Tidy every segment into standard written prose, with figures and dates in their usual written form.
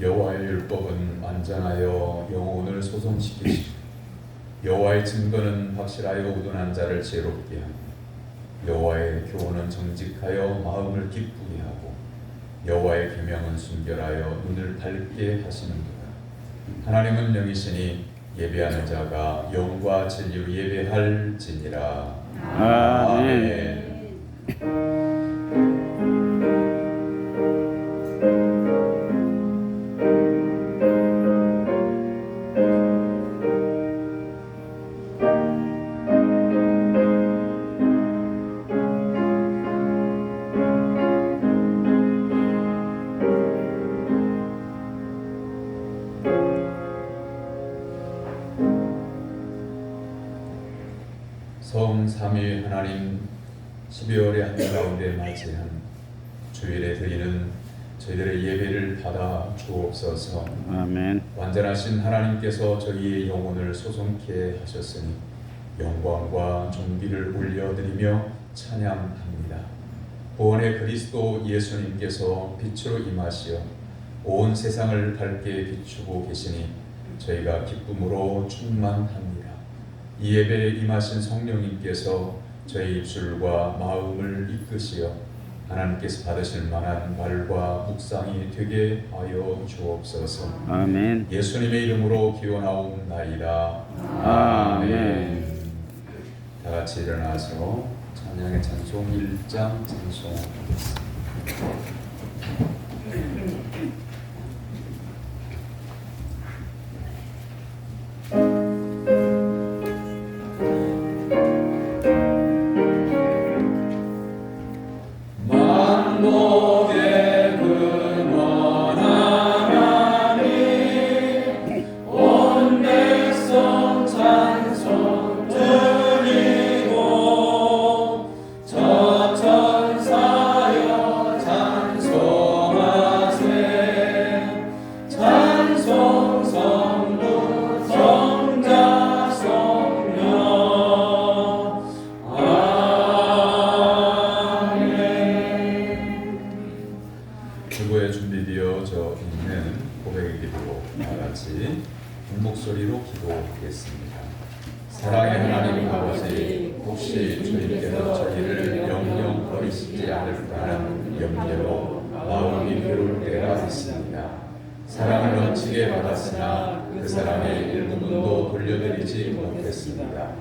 여호와의 율법은 완전하여 영혼을 소성시키시고 여호와의 증거는 확실하여 우둔한 자를 지혜롭게 하고 여호와의 교훈은 정직하여 마음을 기쁘게 하고 여호와의 계명은 순결하여 눈을 밝게 하시는도다. 하나님은 영이시니 예배하는 자가 영과 진리로 예배할지니라. 아멘. 성 삼위 하나님, 12월의 한가운데 맞이한 주일에 드리는 저희들의 예배를 받아 주옵소서. 아멘. 완전하신 하나님께서 저희의 영혼을 소송케 하셨으니 영광과 존귀를 올려드리며 찬양합니다. 구원의 그리스도 예수님께서 빛으로 임하시어 온 세상을 밝게 비추고 계시니 저희가 기쁨으로 충만합니다. 이 예배에 임하신 성령님께서 저희 입술과 마음을 이끄시어 하나님께서 받으실 만한 말과 묵상이 되게 하여 주옵소서. 아멘. 예수님의 이름으로 기원하옵나이다. 아멘. 다 같이 일어나서 찬양의 찬송 1장 찬송하겠습니다. 주보에 준비되어져 있는 고백의 기도로 다같이 목소리로 기도하겠습니다. 사랑의 하나님 아버지, 혹시 주님께서 저희를 영영 버리시지 않을까 하는 염려로 마음이 괴로울 때가 있습니다. 사랑을 넘치게 받았으나 그 사랑의 일부분도 돌려드리지 못했습니다.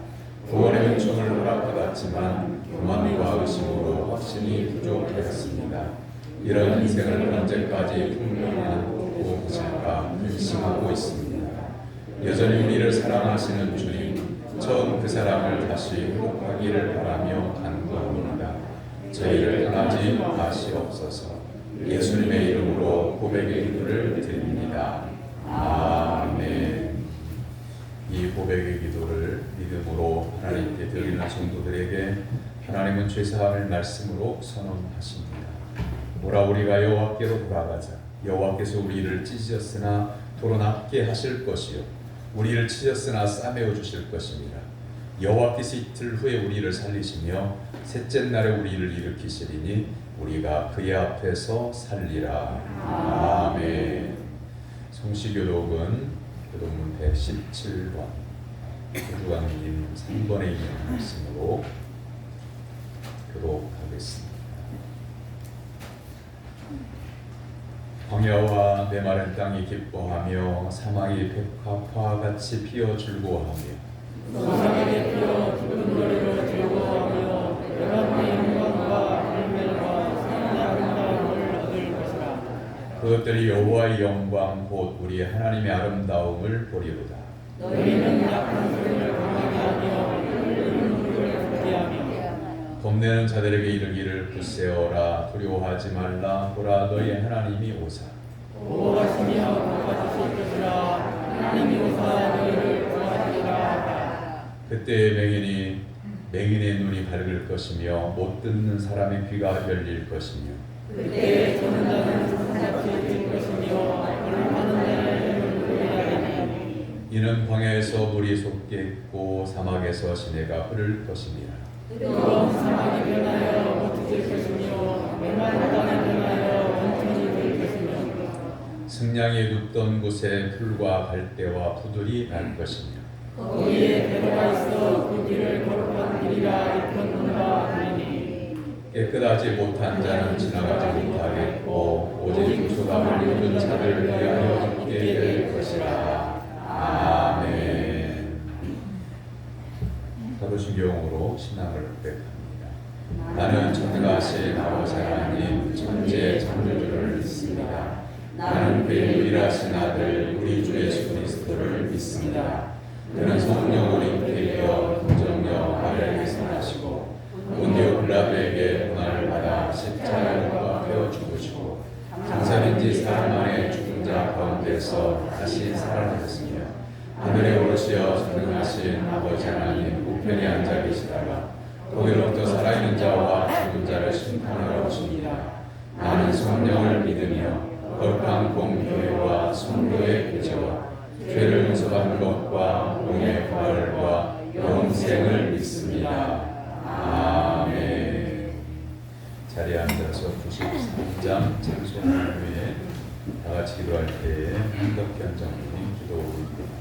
구원의 은총을 허락받았지만 교만과 의심으로 확신이 부족했습니다. 이런 인생을 언제까지 풍요하고 계실까 근심하고 있습니다. 여전히 우리를 사랑하시는 주님, 처음 그 사랑을 다시 회복하기를 바라며 간구합니다. 저희를 떠나지 마시옵소서. 예수님의 이름으로 고백의 기도를 드립니다. 아멘. 이 고백의 기도를 믿음으로 하나님께 드리는 성도들에게 하나님은 죄사함을 말씀으로 선언하십니다. 오라 우리가 여호와께로 돌아가자. 여호와께서 우리를 찢으셨으나 도로납게 하실 것이요 우리를 찢었으나 싸매어 주실 것입니다. 여호와께서 이틀 후에 우리를 살리시며 셋째 날에 우리를 일으키시리니 우리가 그의 앞에서 살리라. 아멘. 성시교독은 교독문 117번 조주광님 3번에 있는 말씀으로 교독하겠습니다. 광야와 메마른 땅이 기뻐하며 사막이 백합화와 같이 피어 즐거워하며 사막에 피어 붉은 노래로 즐거워하며 여호와의 영광과 열매와 생명의 아름다움을 얻을 것이라. 그것들이 여호와의 영광 곧 우리 하나님의 아름다움을 보리로다. 너희는 약한 소리를 강하게 하며 끓는 물을 붓게 하며 겁내는 자들에게 이르기를 굳세어라 두려워하지 말라 보라 너희 하나님이 오사 보호하시며 도와주실 것이라. 하나님이 오사 너희를 도와주리라. 그때의 맹인의 눈이 밝을 것이며 못 듣는 사람의 귀가 열릴 것이며 그때 저는 자는 손잡게 될 것이며 얼마나 자를 노래하리니. 이는 광야에서 물이 솟겠고 사막에서 시내가 흐를 것이니라. 뜨거운 사막이 변하여 멈춰질 것이며 메마른 땅이 변하여 원천이 될 것이며 승냥이 눕던 곳에 풀과 갈대와 푸들이 날 것이며 거기에 배가 있어 그 길을 거룩한 길이라 일컫는다 하리니 깨끗하지 못한 자는 지나가지 못하겠고 오직 소감을 입은 자를 위하여 있게 될 것이라. 아멘. 사도신경으로 신앙을 고백합니다. 나는 전능하신 아버지 하나님 천지의 창조주를 믿습니다. 나는 그의 유일하신 아들 우리 주 예수 그리스도를 믿습니다. 그는 성령으로 잉태되어 동정녀 마리아에게서 나시고 본디오 빌라도에게 고난을 받아 십자가에 못 박혀 죽으시고 장사된 지 사흘 만에 죽은 자 가운데서 다시 살아나셨으며 하늘에 오르시어 전능하신 아버지 하나님 우편에 앉아 계시다가 거기로부터 살아있는 자와 죽은 자를 심판하러 오십니다. 나는 성령을 믿으며 거룩한 공교회와 성도의 교제와 죄를 용서받는 것과 영의 부활과 영생을 믿습니다. 아멘. 자리에 앉아서 93장 찬송을 위해 다 같이 기도할 때에 한덕기 원장님이 기도 올립니다.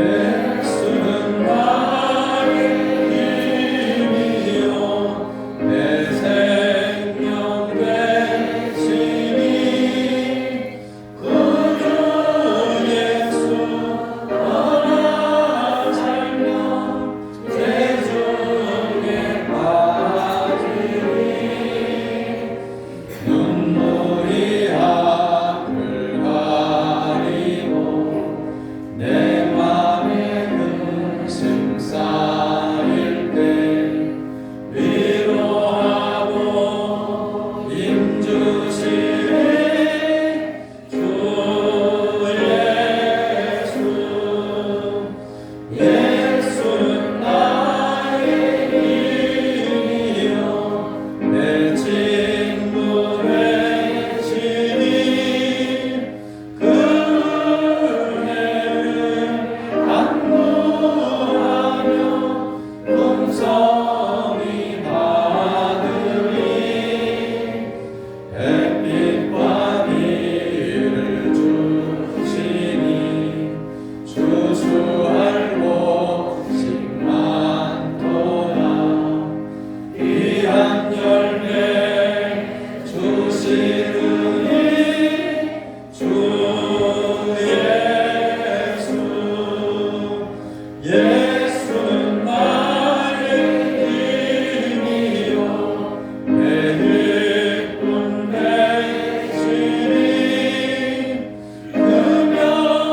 예수는 나의 힘이요 내 생명 되시니 그 예수 떠나 살면 죄중에 빠지니 눈물이 앞을 가리고 내 맘에 근심 쌓일 때 위로하고 힘주시니 주 예수. 예수는 나의 힘이요 내 친구 되시니 그 안무하며 풍성히 받으니 햇빛과 비를 주시니 주수할 곳식만 도나 귀한 열매 주시느니 주 예수. 예수는 나의 힘이요 내 기쁨 되시니 그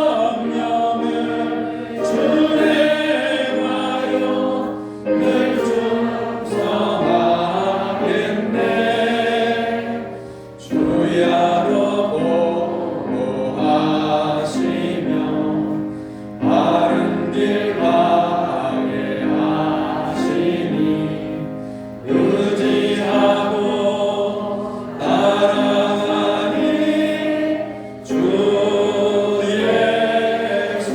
명령을 주의 하여 늘 충성하겠네. 주야로 보호하시며 바른 길 가게 하시니 의지하고 따라가니 주 예수.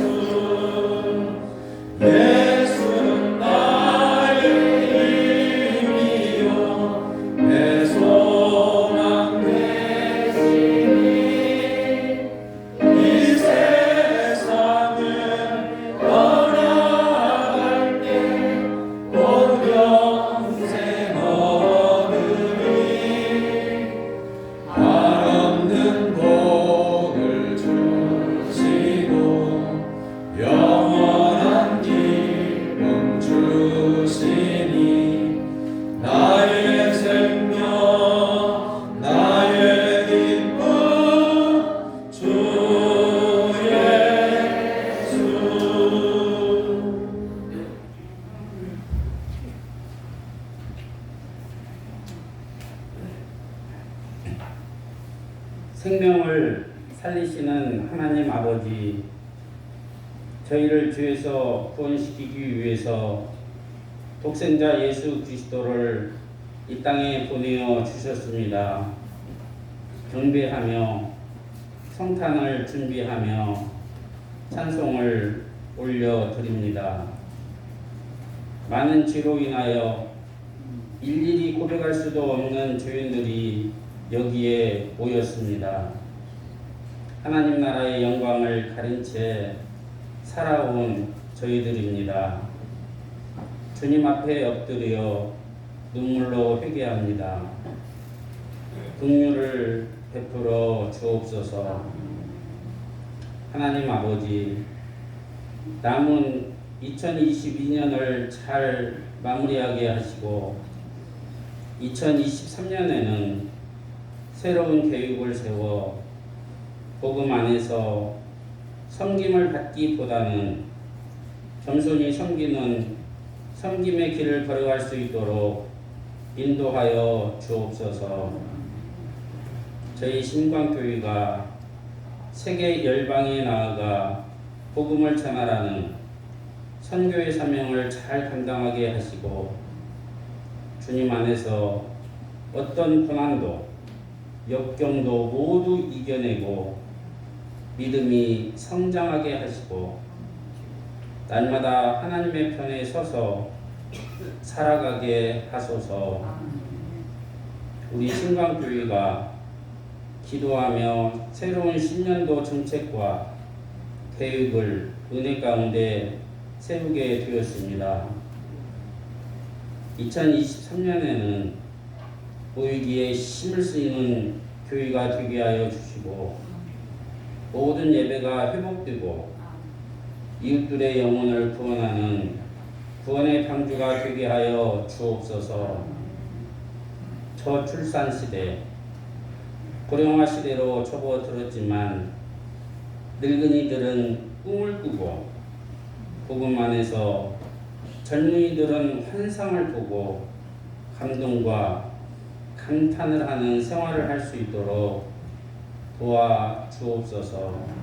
예수는 나의 힘이요 내 소망 되시니 이 세상을 떠나갈 때 곧 영생 얻으리. 한없는 복을 주시고 영원한 기쁨 주시니 나의 생명 나의 기쁨 주 예수. 생명을 살리시는 하나님 아버지, 저희를 죄에서 구원시키기 위해서 독생자 예수 그리스도를 이 땅에 보내어 주셨습니다. 경배하며 성탄을 준비하며 찬송을 올려드립니다. 많은 죄로 인하여 일일이 고백할 수도 없는 죄인들이 여기에 모였습니다. 하나님 나라의 영광을 가린 채 살아온 저희들입니다. 주님 앞에 엎드려 눈물로 회개합니다. 긍휼을 베풀어 주옵소서. 하나님 아버지, 남은 2022년을 잘 마무리하게 하시고 2023년에는 새로운 계획을 세워 복음 안에서 섬김을 받기보다는 겸손히 섬기는 섬김의 길을 걸어갈 수 있도록 인도하여 주옵소서. 저희 신광교회가 세계 열방에 나아가 복음을 전하라는 선교의 사명을 잘 감당하게 하시고 주님 안에서 어떤 고난도 역경도 모두 이겨내고 믿음이 성장하게 하시고 날마다 하나님의 편에 서서 살아가게 하소서. 우리 신광교회가 기도하며 새로운 신년도 정책과 계획을 은혜 가운데 세우게 되었습니다. 2023년에는 모이기에 힘을 쓰이는 교회가 되게 하여 주시고 모든 예배가 회복되고 이웃들의 영혼을 구원하는 구원의 방주가 되게 하여 주옵소서. 저출산 시대, 고령화 시대로 접어들었지만 늙은이들은 꿈을 꾸고 복음 안에서 젊은이들은 환상을 보고 감동과 감탄을 하는 생활을 할 수 있도록 도와 주옵소서.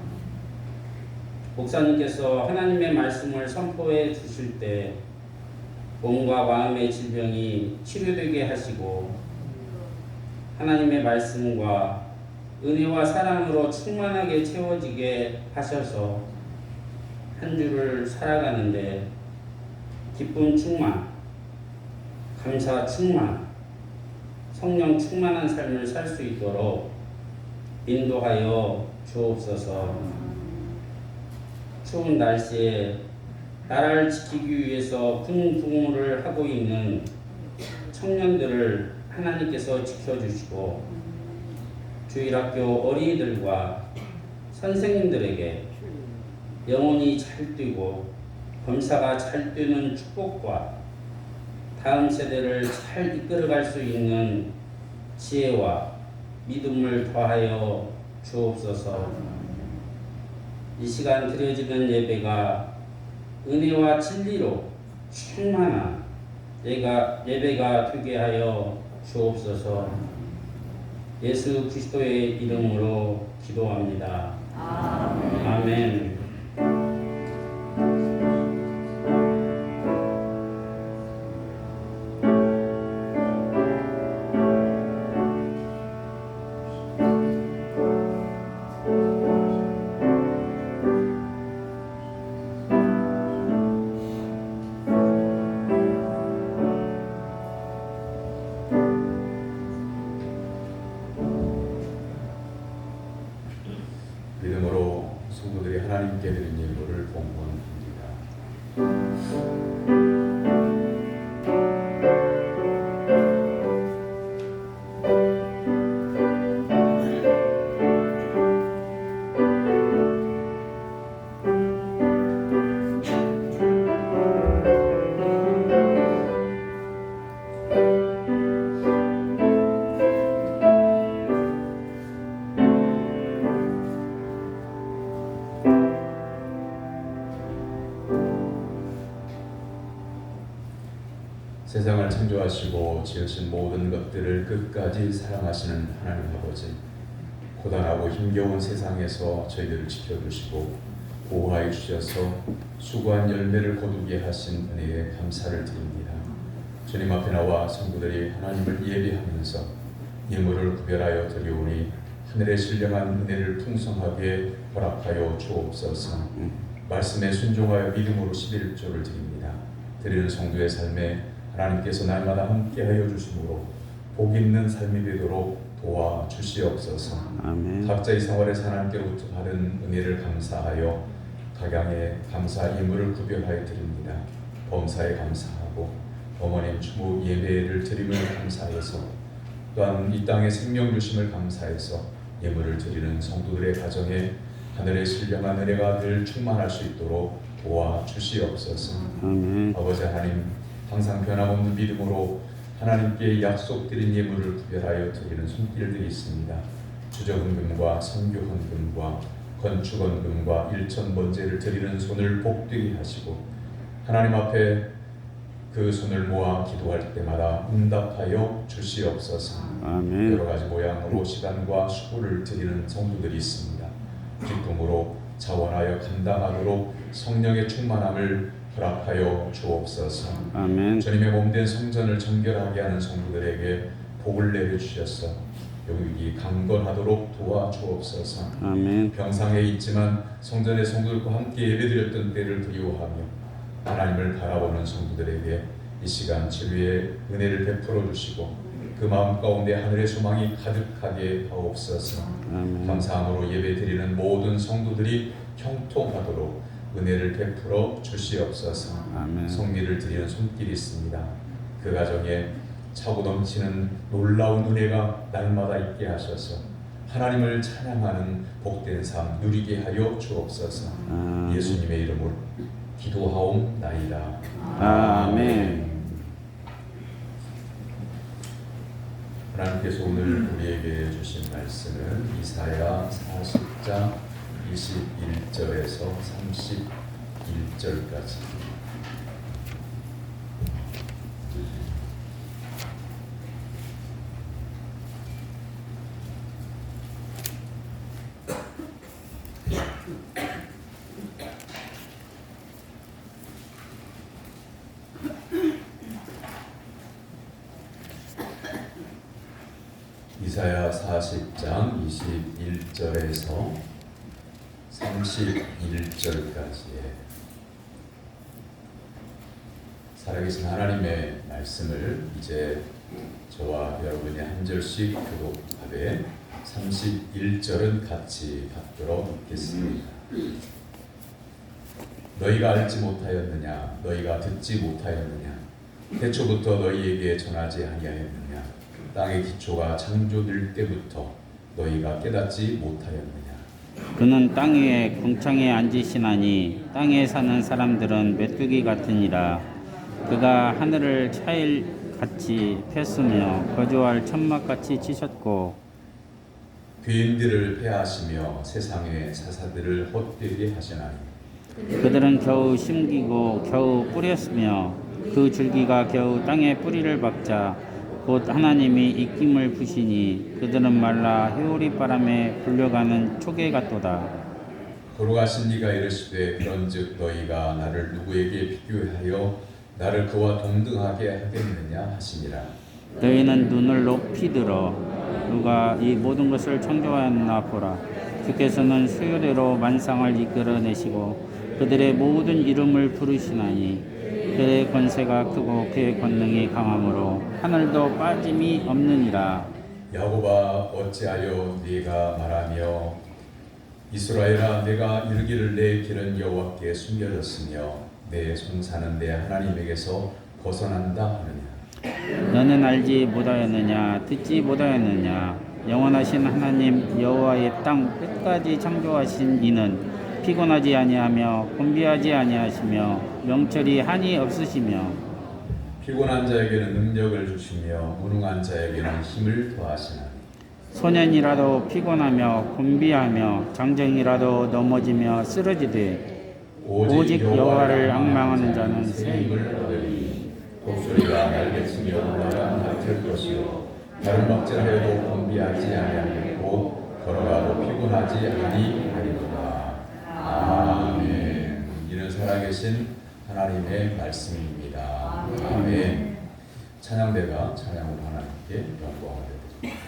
목사님께서 하나님의 말씀을 선포해 주실 때 몸과 마음의 질병이 치료되게 하시고 하나님의 말씀과 은혜와 사랑으로 충만하게 채워지게 하셔서 한 주를 살아가는데 기쁨 충만, 감사 충만, 성령 충만한 삶을 살 수 있도록 인도하여 주옵소서. 추운 날씨에 나라를 지키기 위해서 군복무를 하고 있는 청년들을 하나님께서 지켜주시고 주일학교 어린이들과 선생님들에게 영혼이 잘 뛰고 범사가 잘 뛰는 축복과 다음 세대를 잘 이끌어갈 수 있는 지혜와 믿음을 더하여 주옵소서. 이 시간 드려지는 예배가 은혜와 진리로 충만한 예배가 되게 하여 주옵소서. 예수 그리스도의 이름으로 기도합니다. 아멘. 믿음으로 성도들이 하나님께 드린 예물을 봉헌합니다. 세상을 창조하시고 지으신 모든 것들을 끝까지 사랑하시는 하나님 아버지, 고단하고 힘겨운 세상에서 저희들을 지켜주시고 보호하여 주셔서 수고한 열매를 거두게 하신 은혜에 감사를 드립니다. 주님 앞에 나와 성도들이 하나님을 예배하면서 예물을 구별하여 드리오니 하늘의 신령한 은혜를 풍성하게 허락하여 주옵소서. 말씀에 순종하여 믿음으로 11조를 드립니다. 드리는 성도의 삶에 하나님께서 날마다 함께하여 주심으로 복 있는 삶이 되도록 도와주시옵소서. 아멘. 각자의 생활에서 하나님께로부터 받은 은혜를 감사하여 각양의 감사 예물을 구별하여 드립니다. 범사에 감사하고 어머님 추모 예배를 드림을 감사해서 또한 이 땅에 생명 주심을 감사해서 예물을 드리는 성도들의 가정에 하늘의 신령한 은혜가 늘 충만할 수 있도록 도와주시옵소서. 아멘. 아버지 하나님, 항상 변함없는 믿음으로 하나님께 약속드린 예물을 구별하여 드리는 손길들이 있습니다. 주저헌금과 선교헌금과 건축헌금과 일천번제를 드리는 손을 복되게 하시고 하나님 앞에 그 손을 모아 기도할 때마다 응답하여 주시옵소서. 아멘. 여러 가지 모양으로 시간과 수고를 드리는 성도들이 있습니다. 기쁨으로 자원하여 감당하도록 성령의 충만함을 허락하여 주옵소서. 아멘. 주님의 몸된 성전을 정결하게 하는 성도들에게 복을 내려주셔서 여기 강건하도록 도와주옵소서. 아멘. 병상에 있지만 성전의 성도들과 함께 예배드렸던 때를 그리워하며 하나님을 바라보는 성도들에게 이 시간 치료의 은혜를 베풀어 주시고 그 마음 가운데 하늘의 소망이 가득하게 하옵소서. 아멘. 감사함으로 예배드리는 모든 성도들이 형통하도록 은혜를 베풀어 주시옵소서. 아멘. 성미를 드리는 손길이 있습니다. 그 가정에 차고 넘치는 놀라운 은혜가 날마다 있게 하셔서 하나님을 찬양하는 복된 삶 누리게 하여 주옵소서. 아멘. 예수님의 이름으로 기도하옵나이다. 아멘. 하나님께서 오늘 우리에게 주신 말씀은 이사야 40장 21절에서 31절까지. 이사야 40장 21절에서 31절까지의 살아계신 하나님의 말씀을 이제 저와 여러분이 한 절씩 교독하되 31절은 같이 받도록 읽겠습니다. 너희가 알지 못하였느냐? 너희가 듣지 못하였느냐? 태초부터 너희에게 전하지 아니하였느냐? 땅의 기초가 창조될 때부터 너희가 깨닫지 못하였느냐? 그는 땅 위에 궁창에 앉으시나니 땅에 사는 사람들은 메뚜기 같으니라. 그가 하늘을 차일같이 폈으며 거주할 천막같이 치셨고 괴인들을 폐하시며 세상의 사사들을 헛되게 하시나니 그들은 겨우 심기고 겨우 뿌렸으며 그 줄기가 겨우 땅에 뿌리를 박자 곧 하나님이 입김을 부시니 그들은 말라 회오리 바람에 불려가는 초계 같도다. 걸어가신 이가 이르시되 그런즉 너희가 나를 누구에게 비교하여 나를 그와 동등하게 하겠느냐 하시니라. 너희는 눈을 높이 들어 누가 이 모든 것을 창조하였나 보라. 주께서는 수요대로 만상을 이끌어내시고 그들의 모든 이름을 부르시나니 그의 권세가 크고 그의 권능이 강함으로 하늘도 빠짐이 없느니라. 야곱아 어찌하여 네가 말하며 이스라엘아 내가 이르기를 내 길은 여호와께 숨겨졌으며 내 손사는 내 하나님에게서 벗어난다 하느냐. 너는 알지 못하였느냐 듣지 못하였느냐. 영원하신 하나님 여호와의 땅 끝까지 창조하신 이는 피곤하지 아니하며 곤비하지 아니하시며 명철이 한이 없으시며 피곤한 자에게는 능력을 주시며 무능한 자에게는 힘을 더하시나니 소년이라도 피곤하며 곤비하며 장정이라도 넘어지며 쓰러지되 오직 여호와를 앙망하는 자는 새 힘을 얻으리니 독수리가 날개치며 올라가 낮을 것이요 다른 박질하여도 곤비하지 아니하겠고 걸어가도 피곤하지 아니하리로다. 아멘. 이는 살아계신 하나님의 말씀입니다. 아멘. 찬양대가 찬양을 하나님께 영광하게 됩니다.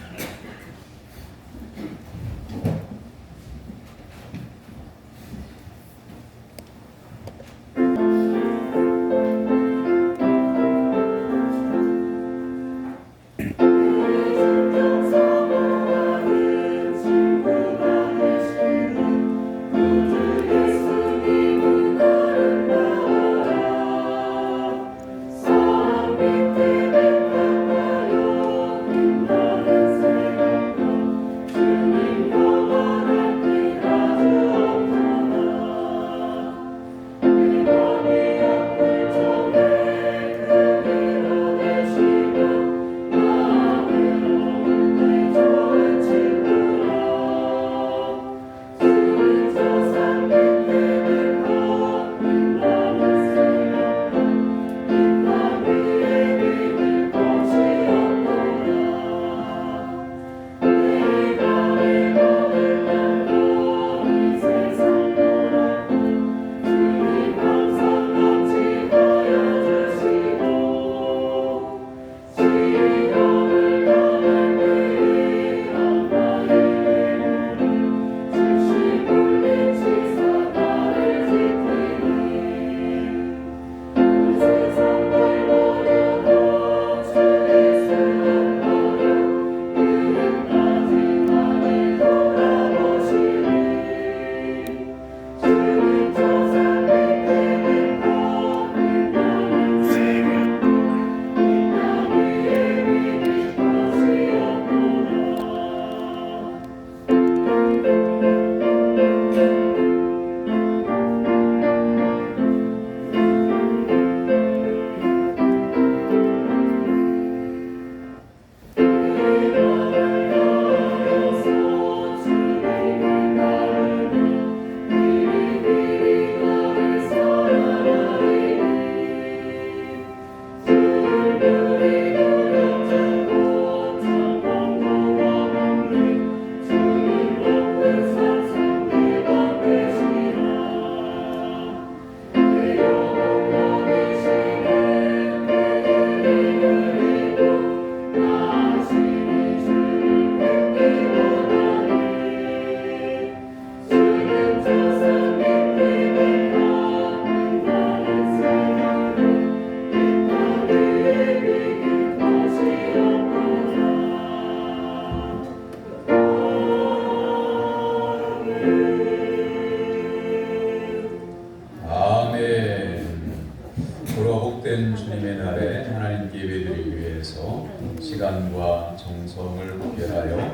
복된 주님의 날에 하나님께 예배드리기 위해서 시간과 정성을 분별하여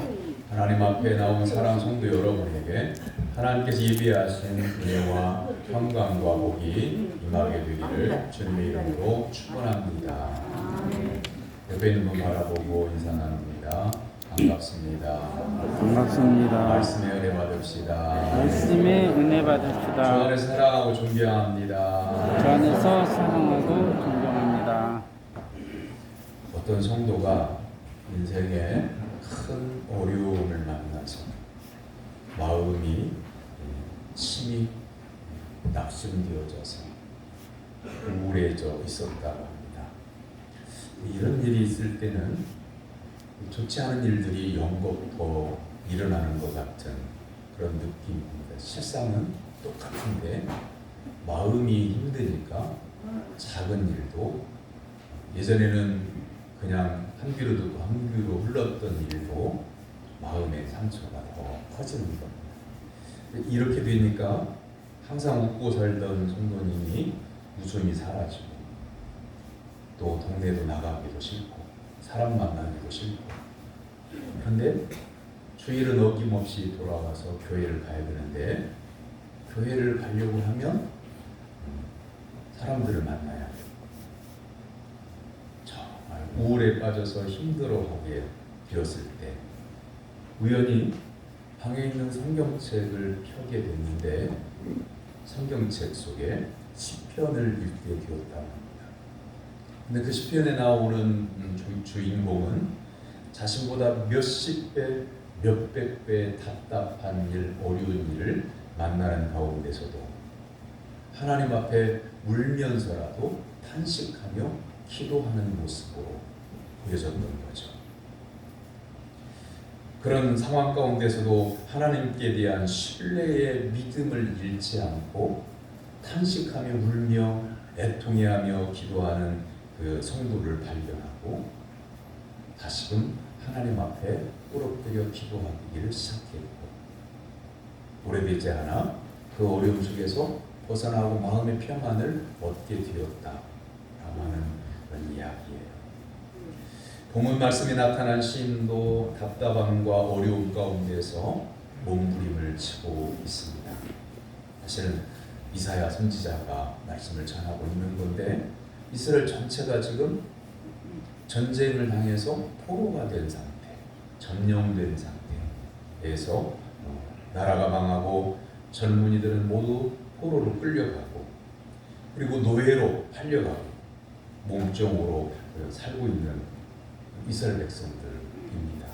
하나님 앞에 나온 사랑 성도 여러분에게 하나님께서 예비하신 은혜와 평강과 복이 임하게 되기를 주님의 이름으로 축원합니다. 옆에 있는 분 바라보고 인사 나눕니다. 반갑습니다. 반갑습니다. 말씀의 은혜 받읍시다. 말씀의 은혜 주 받읍시다. 안에서 사랑하고 존경합니다. 주 안에서 사랑하고 존경합니다. 어떤 성도가 인생에 큰 어려움을 만나서 마음이 심히 낙심되어져서 우울해져 있었다고 합니다. 이런 일이 있을 때는 좋지 않은 일들이 연곡 일어나는 것 같은 그런 느낌입니다. 실상은 똑같은데 마음이 힘드니까 작은 일도 예전에는 그냥 한 귀로 듣고 한 귀로 흘렀던 일도 마음의 상처가 더 커지는 겁니다. 이렇게 되니까 항상 웃고 살던 성도님이 웃음이 사라지고 또 동네도 나가기도 싫고 사람 만나기도 싫고 그런데 주일은 어김없이 돌아와서 교회를 가야 되는데 교회를 가려고 하면 사람들을 만나야 돼요. 정말 우울에 빠져서 힘들어하게 되었을 때 우연히 방에 있는 성경책을 펴게 됐는데 성경책 속에 시편을 읽게 되었다고 합니다. 근데 그 시편에 나오는 주인공은 자신보다 몇십 배, 몇백 배 답답한 일, 어려운 일을 만나는 가운데서도 하나님 앞에 울면서라도 탄식하며 기도하는 모습으로 보여졌던 거죠. 그런 상황 가운데서도 하나님께 대한 신뢰의 믿음을 잃지 않고 탄식하며 울며 애통해하며 기도하는 그 성도를 발견하고 다시금 하나님 앞에 꿇어뜨려 기도하기를 시작했고, 오래되지 않아 그 어려움 속에서 벗어나고 마음의 평안을 얻게 되었다라고 하는 그런 이야기예요. 본문 말씀에 나타난 시인도 답답함과 어려움 가운데서 몸부림을 치고 있습니다. 사실은 이사야 선지자가 말씀을 전하고 있는 건데, 이스라엘 전체가 지금 전쟁을 당해서 포로가 된 상태, 점령된 상태에서 나라가 망하고 젊은이들은 모두 포로로 끌려가고, 그리고 노예로 팔려가고 몸종으로 살고 있는 이스라엘 백성들입니다.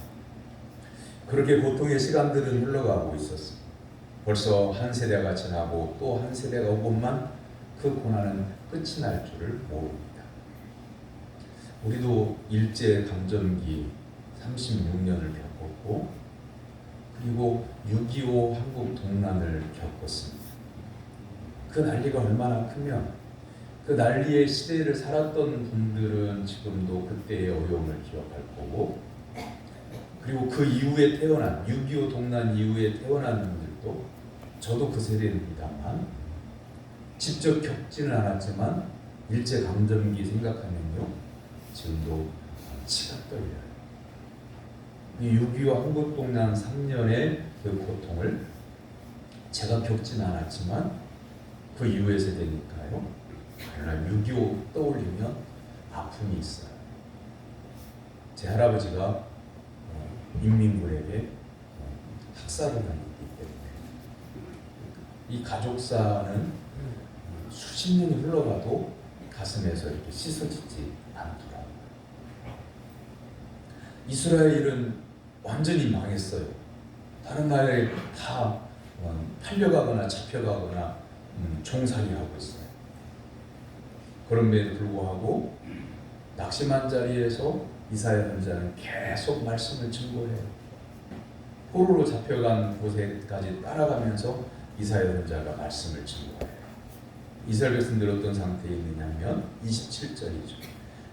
그렇게 고통의 시간들은 흘러가고 있었습니다. 벌써 한 세대가 지나고 또 한 세대가 오고만 그 고난은 끝이 날 줄을 모릅니다. 우리도 일제강점기 36년을 겪었고, 그리고 6.25 한국 동란을 겪었습니다. 그 난리가 얼마나 크면 그 난리의 시대를 살았던 분들은 지금도 그때의 어려움을 기억할 거고, 그리고 그 이후에 태어난 6.25 동란 이후에 태어난 분들도, 저도 그 세대입니다만 직접 겪지는 않았지만 일제강점기 생각하면요 지금도 치가 떨려요. 이 6.25 한국동란 3년의 그 고통을 제가 겪지는 않았지만 그 이후의 세대니까요, 그러나 6.25 떠올리면 아픔이 있어요. 제 할아버지가 인민군에게 학살을 당했기 때문에 이 가족사는 수십 년이 흘러가도 가슴에서 이렇게 씻어지지 않더라고요. 이스라엘은 완전히 망했어요. 다른 나라에 다 팔려가거나 잡혀가거나 종살이하고 있어요. 그럼에도 불구하고 낙심한 자리에서 이사야 선지자는 계속 말씀을 증거해요. 포로로 잡혀간 곳에까지 따라가면서 이사야 선지자가 말씀을 증거해요. 이스라엘 백성들이 어떤 상태에 있느냐면 27절이죠.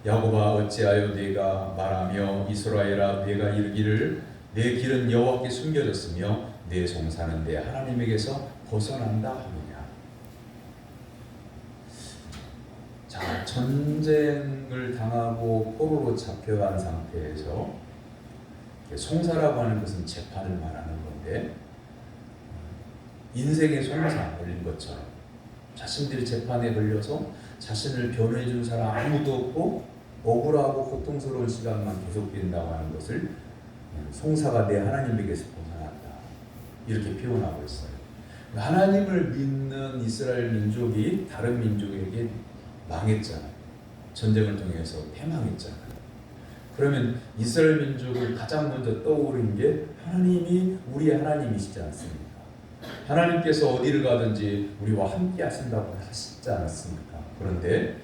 야곱아 어찌하여 네가 말하며 이스라엘아 네가 이르기를 내 길은 여호와께 숨겨졌으며 내 송사는 내 하나님에게서 벗어난다 하느냐. 자, 전쟁을 당하고 포로로 잡혀간 상태에서 송사라고 하는 것은 재판을 말하는 건데, 인생의 송사인 것처럼 자신들이 재판에 걸려서 자신을 변호해 준 사람 아무도 없고 억울하고 고통스러운 시간만 계속된다고 하는 것을 송사가 내 하나님에게서 벗어났다 이렇게 표현하고 있어요. 하나님을 믿는 이스라엘 민족이 다른 민족에게 망했잖아요. 전쟁을 통해서 패망했잖아요. 그러면 이스라엘 민족을 가장 먼저 떠오르는 게 하나님이 우리의 하나님이시지 않습니까? 하나님께서 어디를 가든지 우리와 함께 하신다고 하시지 않았습니까? 그런데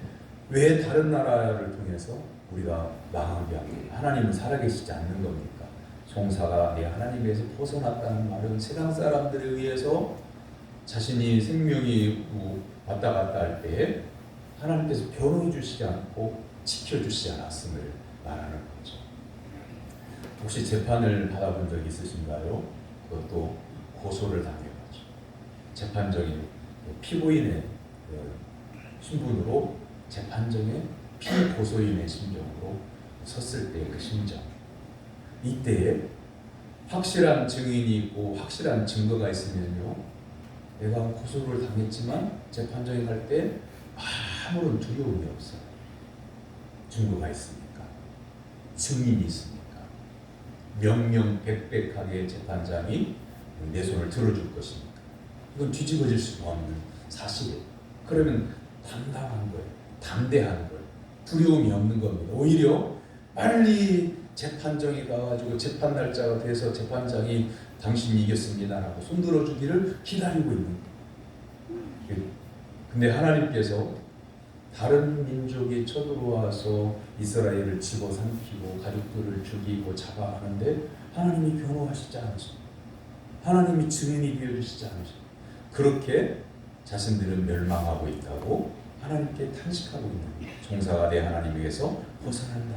왜 다른 나라를 통해서 우리가 망하게 하고 하나님은 살아계시지 않는 겁니까? 송사가 내 하나님에서 벗어났다는 말은 세상 사람들에 의해서 자신이 생명이 왔다 갔다 할 때 하나님께서 변호해 주시지 않고 지켜주시지 않았음을 말하는 거죠. 혹시 재판을 받아본 적 있으신가요? 그것도 고소를 당해가지고 재판정이 피고인의 신분으로 재판정에 피고소인의 심정으로 섰을 때의 그 심정, 이때에 확실한 증인이 있고 확실한 증거가 있으면요, 내가 고소를 당했지만 재판정에 갈 때 아무런 두려움이 없어요. 증거가 있으니까, 증인이 있으니까, 명명백백하게 재판장이 내 손을 들어줄 것이니까. 이건 뒤집어질 수가 없는 사실이에요. 그러면 당당한 거예요. 담대한 거예요. 두려움이 없는 겁니다. 오히려 빨리 재판정에 가가지고 재판 날짜가 돼서 재판장이 당신이 이겼습니다라고 손들어주기를 기다리고 있는 거예요. 근데 하나님께서 다른 민족이 쳐들어와서 이스라엘을 집어삼키고 가족들을 죽이고 잡아가는데 하나님이 변호하시지 않으십니다. 하나님이 증인이 되어주시지 않으십니다. 그렇게 자신들은 멸망하고 있다고 하나님께 탄식하고 있는 종사가 돼 하나님에게서 벗어난다.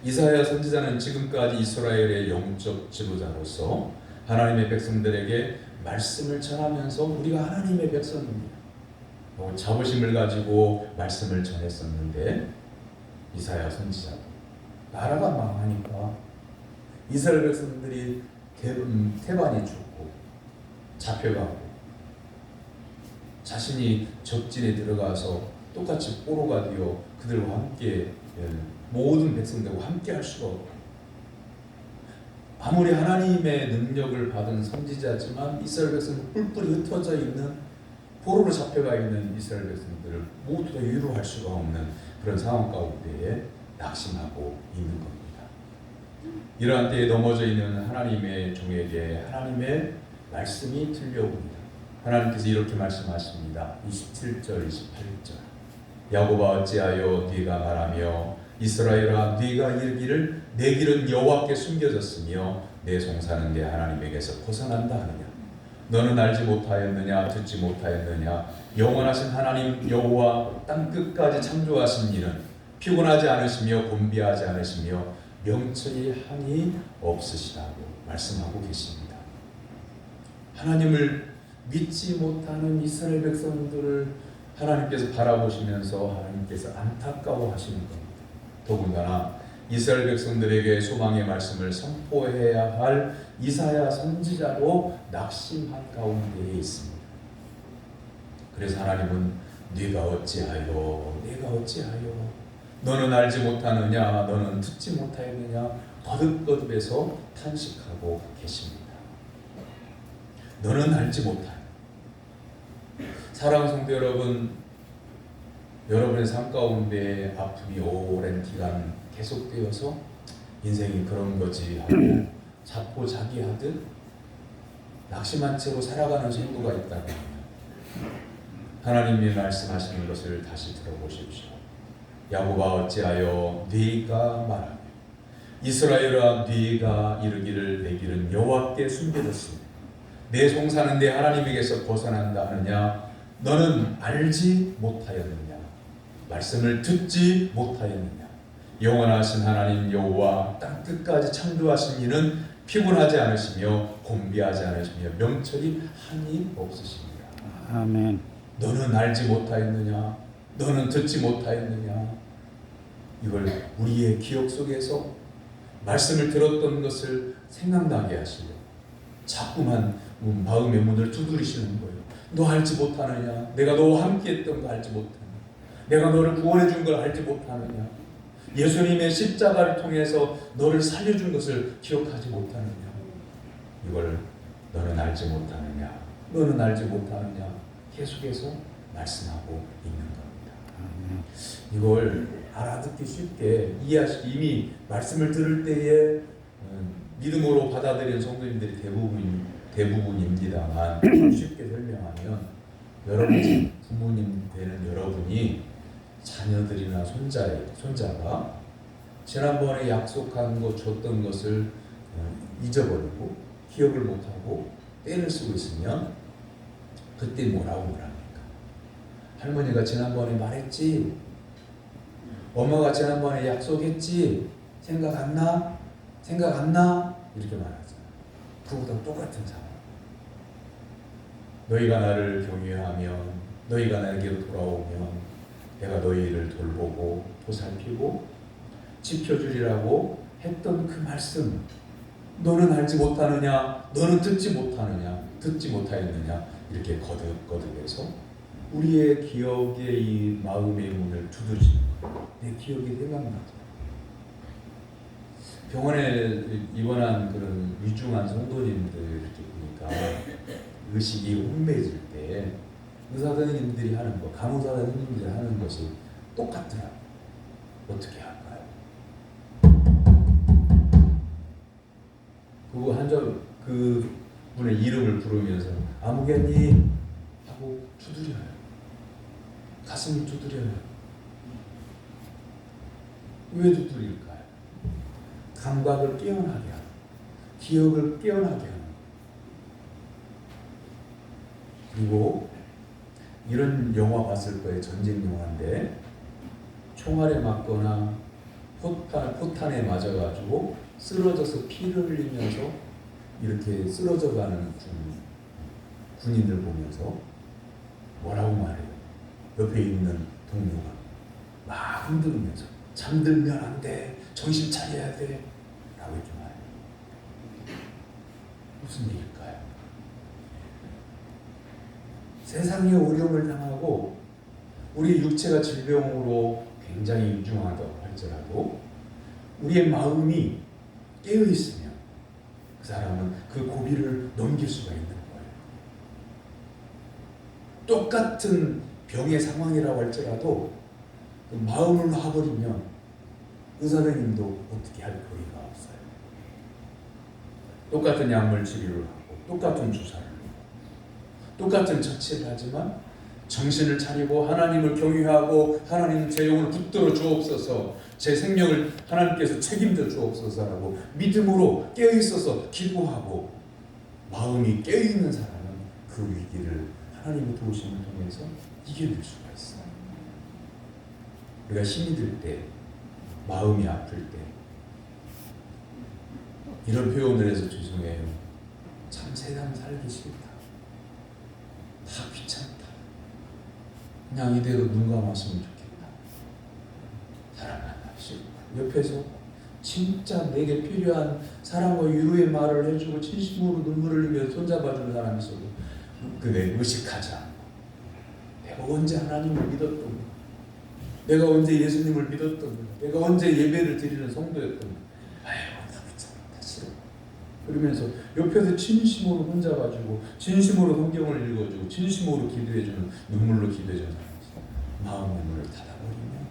이사야 선지자는 지금까지 이스라엘의 영적 지도자로서 하나님의 백성들에게 말씀을 전하면서 우리가 하나님의 백성입니다. 자부심을 가지고 말씀을 전했었는데 이사야 선지자도 나라가 망하니까 이스라엘 백성들이 태반이 죽고 잡혀가고 자신이 적진에 들어가서 똑같이 포로가 되어 그들과 함께 모든 백성들과 함께 할 수가 없고 아무리 하나님의 능력을 받은 선지자지만 이스라엘 백성은 뿔뿔이 흩어져 있는 포로로 잡혀가 있는 이스라엘 백성들을 모두 다 위로할 수가 없는 그런 상황 가운데에 낙심하고 있는 겁니다. 이러한 때에 넘어져 있는 하나님의 종에게 하나님의 말씀이 들려옵니다. 하나님께서 이렇게 말씀하십니다. 27절 28절 야곱아 어찌하여 네가 말하며 이스라엘아 네가 이르기를 내 길은 여호와께 숨겨졌으며 내 송사는 내 하나님에게서 벗어난다 하느냐. 너는 알지 못하였느냐 듣지 못하였느냐. 영원하신 하나님 여호와 땅 끝까지 창조하신 이는 피곤하지 않으시며 곤비하지 않으시며 명철이 한이 없으시다고 말씀하고 계십니다. 하나님을 믿지 못하는 이스라엘 백성들을 하나님께서 바라보시면서 하나님께서 안타까워하시는 겁니다. 더군다나 이스라엘 백성들에게 소망의 말씀을 선포해야 할 이사야 선지자도 낙심한 가운데에 있습니다. 그래서 하나님은 네가 어찌하여 너는 알지 못하느냐 너는 듣지 못하였느냐 거듭거듭해서 탄식하고 계십니다. 너는 알지 못하여. 사랑하는 성도 여러분, 여러분의 삶 가운데 아픔이 오랜 기간 계속되어서 인생이 그런 거지 하고 자포자기하듯 낙심한 채로 살아가는 성도가 있다면 하나님이 말씀하시는 것을 다시 들어보십시오. 야곱아 어찌하여 네가 말하며 이스라엘아 네가 이르기를 내 길은 여호와께 숨겨졌습니다. 내 송사는 내 하나님에게서 벗어난다 하느냐. 너는 알지 못하였느냐 말씀을 듣지 못하였느냐. 영원하신 하나님 여호와 땅 끝까지 창조하신 이는 피곤하지 않으시며 곤비하지 않으시며 명철이 한이 없으십니다. 아멘. 너는 알지 못하였느냐 너는 듣지 못하였느냐. 이걸 우리의 기억 속에서 말씀을 들었던 것을 생각나게 하시려 자꾸만 마음의 문을 두드리시는 거예요. 너 알지 못하느냐. 내가 너와 함께 했던 거 알지 못하느냐. 내가 너를 구원해 준 걸 알지 못하느냐. 예수님의 십자가를 통해서 너를 살려준 것을 기억하지 못하느냐. 이걸 너는 알지 못하느냐 너는 알지 못하느냐 계속해서 말씀하고 있는 겁니다. 이걸 알아듣기 쉽게 이해하시기 이미 말씀을 들을 때에 믿음으로 받아들인 성도님들이 대부분입니다만 쉽게 설명하면 여러분 부모님 되는 여러분이 자녀들이나 손자가 지난번에 약속한 거 줬던 것을 잊어버리고 기억을 못하고 떼를 쓰고 있으면 그때 뭐라고 말합니까? 할머니가 지난번에 말했지, 엄마가 지난번에 약속했지, 생각 안 나? 이렇게 말하잖아요. 그보다 똑같은 상황. 너희가 나를 경외하면 너희가 나에게로 돌아오면 내가 너희를 돌보고 보살피고 지켜주리라고 했던 그 말씀, 너는 알지 못하느냐 너는 듣지 못하였느냐 이렇게 거듭거듭해서 우리의 기억에 이 마음의 문을 두드리는 거예요. 내 기억이 생각나죠. 병원에 입원한 그런 위중한 성도님들 이렇게 보니까 의식이 혼매질 때 의사 선생님들이 하는 거, 간호사 선생님들이 하는 것이 똑같더라고요. 어떻게 할까요? 그 분의 이름을 부르면서 아무개님 하고 두드려요. 가슴을 두드려요. 왜 두드릴까요? 감각을 깨어나게 하는, 기억을 깨어나게 하는. 그리고 이런 영화 봤을 거예요. 전쟁 영화인데 총알에 맞거나 포탄에 맞아가지고 쓰러져서 피를 흘리면서 이렇게 쓰러져가는 군인들 보면서 뭐라고 말해요? 옆에 있는 동료가 막 흔들면서 잠들면 안 돼, 정신 차려야 돼 라고 이렇게 말해요. 무슨 일일까요? 세상에 어려움을 당하고 우리 육체가 질병으로 굉장히 위중하다고 할지라도 우리의 마음이 깨어있으면 그 사람은 그 고비를 넘길 수가 있는 거예요. 똑같은 병의 상황이라고 할지라도 그 마음을 놔버리면 의사선생님도 어떻게 할 거리가 없어요. 똑같은 약물 치료를 하고 똑같은 주사를 하고 똑같은 처치를 하지만 정신을 차리고 하나님을 경외하고 하나님 제 영혼을 붙들어 주옵소서, 제 생명을 하나님께서 책임져 주옵소서라고 믿음으로 깨어있어서 기도하고 마음이 깨어있는 사람은 그 위기를 하나님의 도우심을 통해서 이겨낼 수가 있어요. 우리가 힘이 들 때, 마음이 아플 때 이런 표현을 해서 죄송해요. 참 세상 살기 싫다. 다 귀찮다. 그냥 이대로 눈 감았으면 좋겠다. 사람 만나기 싫고 옆에서 진짜 내게 필요한 사랑과 위로의 말을 해주고 진심으로 눈물을 흘리며 손잡아주는 사람이 있어도 그내 의식하지 않고 내가 언제 하나님을 믿었던 거, 내가 언제 예수님을 믿었던 거, 내가 언제 예배를 드리는 성도였던 거, 아유 다 귀찮다 싫어 그러면서 옆에서 진심으로 혼잡아주고 진심으로 성경을 읽어주고 진심으로 기도해주는, 눈물로 기도해주는 사람이 마음의 문을 닫아버리면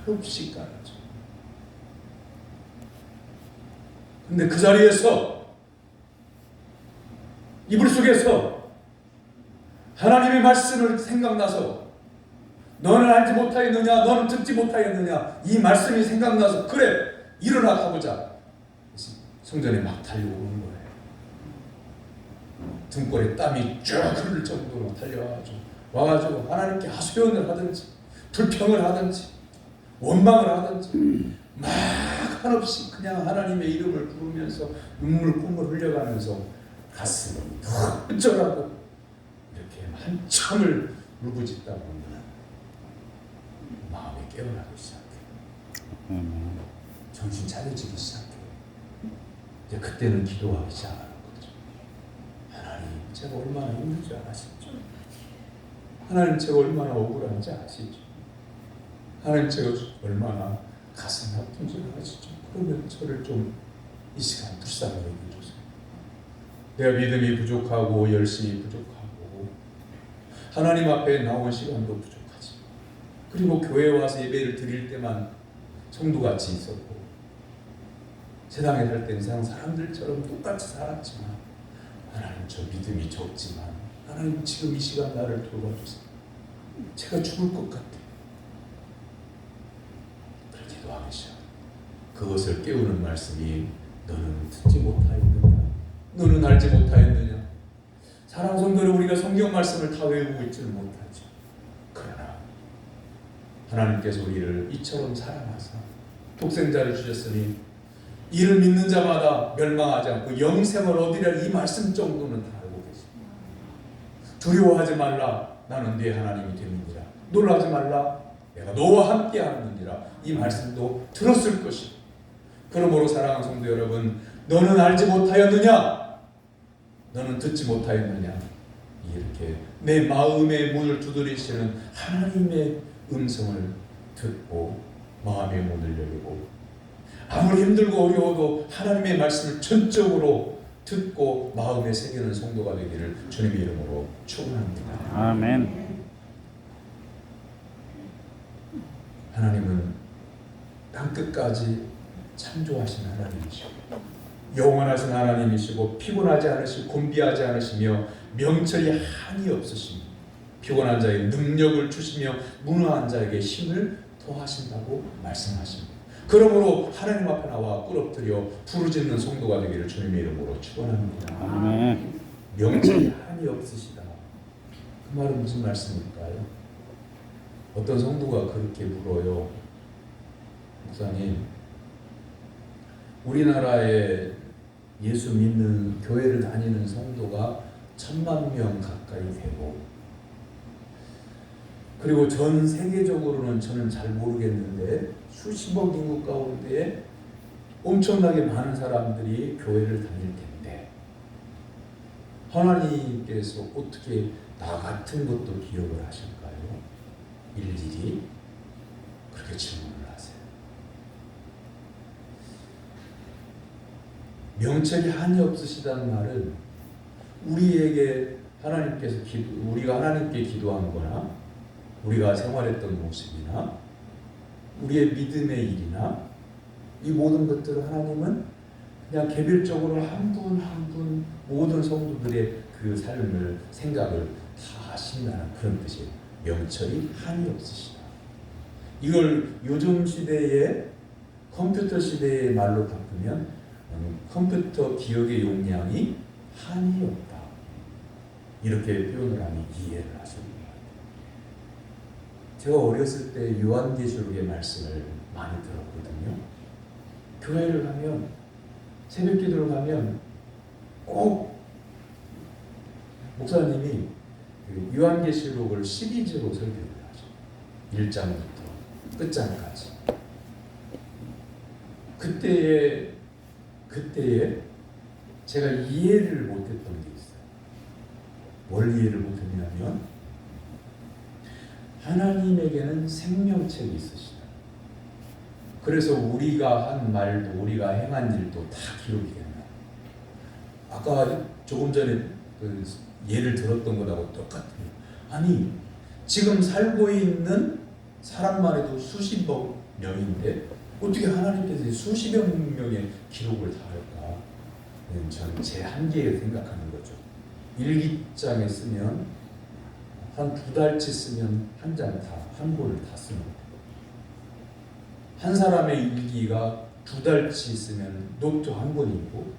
한없이 깔아줘. 근데 그 자리에서 이불 속에서 하나님의 말씀을 생각나서 너는 알지 못하였느냐, 너는 듣지 못하였느냐, 이 말씀이 생각나서 그래 일어나 가보자. 성전에 막 달려오는 거예요. 등골에 땀이 쭉 흐를 정도로 와가지고 하나님께 하소연을 하든지 불평을 하든지 원망을 하든지 막 한없이 그냥 하나님의 이름을 부르면서 눈물 콧물 흘려가면서 가슴이 어쩌라고 이렇게 한참을 울부짖다 보면 마음이 깨어나기 시작해요. 정신 차려지기 시작해요. 이제 그때는 기도하기 시작하는 거죠. 하나님 제가 얼마나 힘든 줄 아시죠? 하나님 제가 얼마나 억울한지 아시죠? 하나님 제가 얼마나 가슴이 아픈 줄 아시죠? 그러면 저를 좀 이 시간 불쌍히 여겨주세요. 내가 믿음이 부족하고 열심히 부족하고 하나님 앞에 나온 시간도 부족하지. 그리고 교회에 와서 예배를 드릴 때만 성도같이 있었고 세상에 살 때는 세상 사람들처럼 똑같이 살았지만 하나님 저 믿음이 적지만 하나님 지금 이 시간 나를 돌봐주세요. 제가 죽을 것 같아. 그렇게 기도하기 시작. 그것을 깨우는 말씀이 너는 듣지 못하였느냐, 너는 알지 못하였느냐. 사랑 성도를 우리가 성경 말씀을 다 외우고 있지는 못하죠. 그러나 하나님께서 우리를 이처럼 사랑하사 독생자를 주셨으니 이를 믿는 자마다 멸망하지 않고 영생을 얻으리라. 이 말씀 정도는 다 알고 계십니다. 두려워하지 말라. 나는 네 하나님이 되느니라. 놀라지 말라. 내가 너와 함께 하느니라. 이 말씀도 들었을 것이다. 그러므로 사랑하는 성도 여러분, 너는 알지 못하였느냐? 너는 듣지 못하였느냐? 이렇게 내 마음의 문을 두드리시는 하나님의 음성을 듣고 마음의 문을 열고 아무리 힘들고 어려워도 하나님의 말씀을 전적으로 듣고 마음에 새기는 성도가 되기를 주님의 이름으로 축원합니다. 아멘. 하나님은 땅끝까지 창조하신 하나님이시고 영원하신 하나님이시고 피곤하지 않으시고 곤비하지 않으시며 명철이 한이 없으신 피곤한 자에게 능력을 주시며 무능한 자에게 힘을 더하신다고 말씀하십니다. 그러므로 하나님 앞에 나와 꿇어뜨려 부르짖는 성도가 되기를 주님의 이름으로 축원합니다. 아멘. 명철이 한이 없으시다. 그 말은 무슨 말씀일까요? 어떤 성도가 그렇게 물어요. 목사님, 우리나라에 예수 믿는 교회를 다니는 성도가 10,000,000명 가까이 되고, 그리고 전 세계적으로는 저는 잘 모르겠는데 수십억 인구 가운데 엄청나게 많은 사람들이 교회를 다닐 텐데 하나님께서 어떻게 나 같은 것도 기억을 하실까요? 일일이 그렇게 질문을 하세요. 명철이 한이 없으시다는 말은 우리에게 우리가 하나님께 기도한 거나 우리가 생활했던 모습이나 우리의 믿음의 일이나 이 모든 것들을 하나님은 그냥 개별적으로 한 분 한 분 모든 성도들의 그 삶을 생각을 다 하신다는 그런 뜻이에요. 명철이 한이 없으시다. 이걸 요즘 시대의 컴퓨터 시대의 말로 바꾸면 컴퓨터 기억의 용량이 한이 없다. 이렇게 표현을 하면 이해를 하십니다. 제가 어렸을 때 요한계시록의 말씀을 많이 들었거든요. 교회를 가면 새벽 기도를 가면 꼭 목사님이 요한계시록을 시리즈로 설교를 하죠. 1장부터 끝장까지. 그때에 제가 이해를 못했던 게 있어요. 뭘 이해를 못했냐면 하나님에게는 생명책이 있으시다. 그래서 우리가 한 말도 우리가 행한 일도 다 기록이 된다. 아까 조금 전에 그 예를 들었던 것하고 똑같아요. 아니 지금 살고 있는 사람만 해도 수십억 명인데 어떻게 하나님께서 수십억 명의 기록을 다 할까? 저는 제 한계에 생각하는 거죠. 일기장에 쓰면 한 2달치 쓰면 한 권을 다 쓰는 거예요. 한 사람의 일기가 2달치 쓰면 노트 한 권이고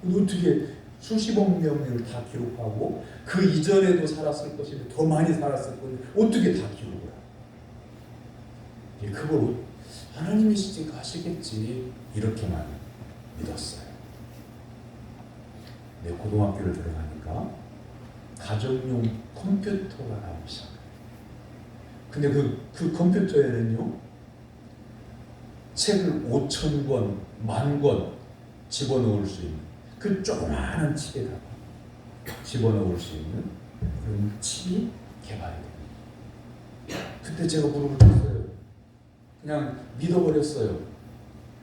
어떻게 수십억 명을 다 기록하고 그 이전에도 살았을 것인데 더 많이 살았을 것인데 어떻게 다 기록을 하고 그걸 하나님이시지 하시겠지 이렇게만 믿었어요. 내 고등학교를 들어가니까 가정용 컴퓨터가 나오기 시작해요. 근데 그 컴퓨터에는요 책을 5,000권, 10,000권 집어넣을 수 있는 그 조그마한 칩에다가 집어넣을 수 있는 그런 칩이 개발이 됩니다. 그때 제가 무릎을 꿇었어요. 그냥 믿어버렸어요.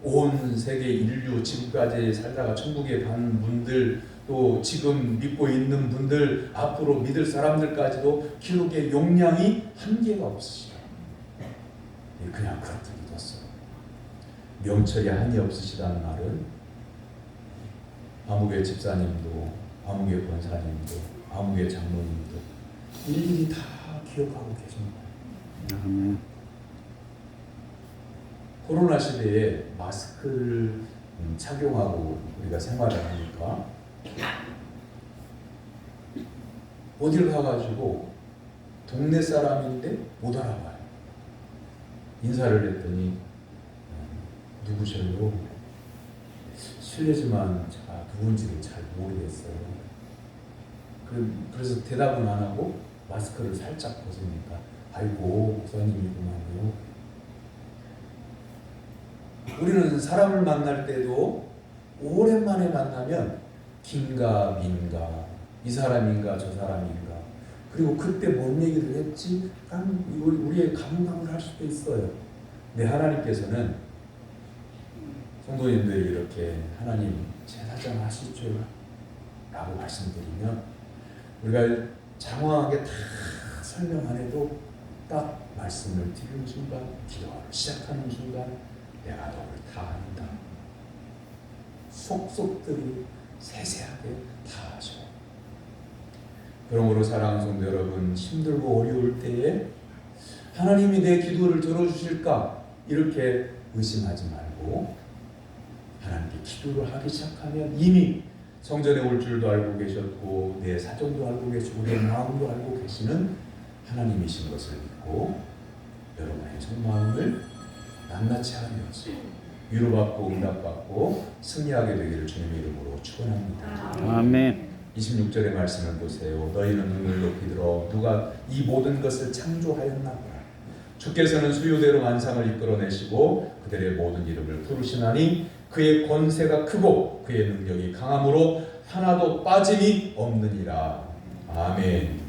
온 세계 인류 지금까지 살다가 천국에 간 분들 또 지금 믿고 있는 분들 앞으로 믿을 사람들까지도 기록의 용량이 한계가 없으시다. 그냥 그렇게 믿었어요. 명철이 한이 없으시다는 말은 아무개 집사님도 아무개 권사님도 아무개 장로님도 일일이 다 기억하고 계신 거예요. 코로나 시대에 마스크를 착용하고 우리가 생활을 하니까 어딜 가가지고 동네 사람인데 못 알아봐요. 인사를 했더니 누구셔요? 실례지만 제가 누군지를 잘 모르겠어요. 그래서 대답은 안 하고 마스크를 살짝 벗으니까 아이고 목사님이구만요. 우리는 사람을 만날 때도 오랜만에 만나면 긴가 민가 이 사람인가 저 사람인가 그리고 그때 뭔 얘기를 했지? 우리의 감각을 할 수도 있어요. 근데 하나님께서는 성도님들이 이렇게 하나님 제사장 하시죠 라고 말씀드리면 우리가 장황하게 다 설명 안 해도 딱 말씀을 드리는 순간 기도를 시작하는 순간 내가 너를 다 안다. 속속들이 세세하게 다 하셔. 그러므로 사랑하는 성도 여러분, 힘들고 어려울 때에 하나님이 내 기도를 들어주실까 이렇게 의심하지 말고 하나님께 기도를 하기 시작하면 이미 성전에 올 줄도 알고 계셨고 내 사정도 알고 계시고 내 마음도 알고 계시는 하나님이신 것을 믿고 여러분의 속마음을 낱낱이 하면서 위로받고 응답받고 승리하게 되기를 주님의 이름으로 축원합니다. 아멘. 26절의 말씀을 보세요. 너희는 눈을 높이 들어 누가 이 모든 것을 창조하였나보라. 주께서는 수요대로 만상을 이끌어내시고 그들의 모든 이름을 부르시나니 그의 권세가 크고 그의 능력이 강함으로 하나도 빠짐이 없느니라. 아멘.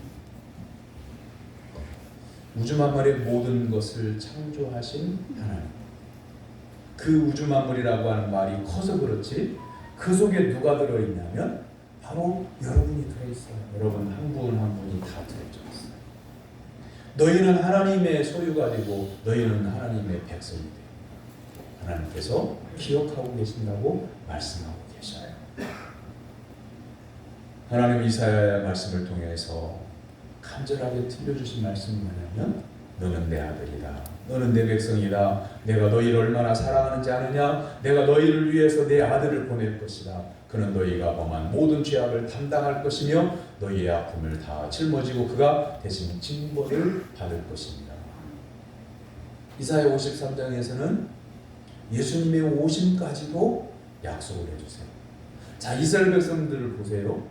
우주 만물의 모든 것을 창조하신 하나님. 그 우주 만물이라고 하는 말이 커서 그렇지 그 속에 누가 들어있냐면 바로 여러분이 들어있어요. 여러분 한 분 한 분이 다 들어있어요. 너희는 하나님의 소유가 되고 너희는 하나님의 백성이 돼요. 하나님께서 기억하고 계신다고 말씀하고 계셔요. 하나님 이사야의 말씀을 통해서 간절하게 들려주신 말씀이 뭐냐면 너는 내 아들이다. 너는 내 백성이다. 내가 너희를 얼마나 사랑하는지 아느냐? 내가 너희를 위해서 내 아들을 보낼 것이다. 그는 너희가 범한 모든 죄악을 담당할 것이며 너희의 아픔을 다 짊어지고 그가 대신 징벌을 받을 것입니다. 이사야 53장에서는 예수님의 오심까지도 약속을 해주세요. 자, 이스라엘 백성들을 보세요.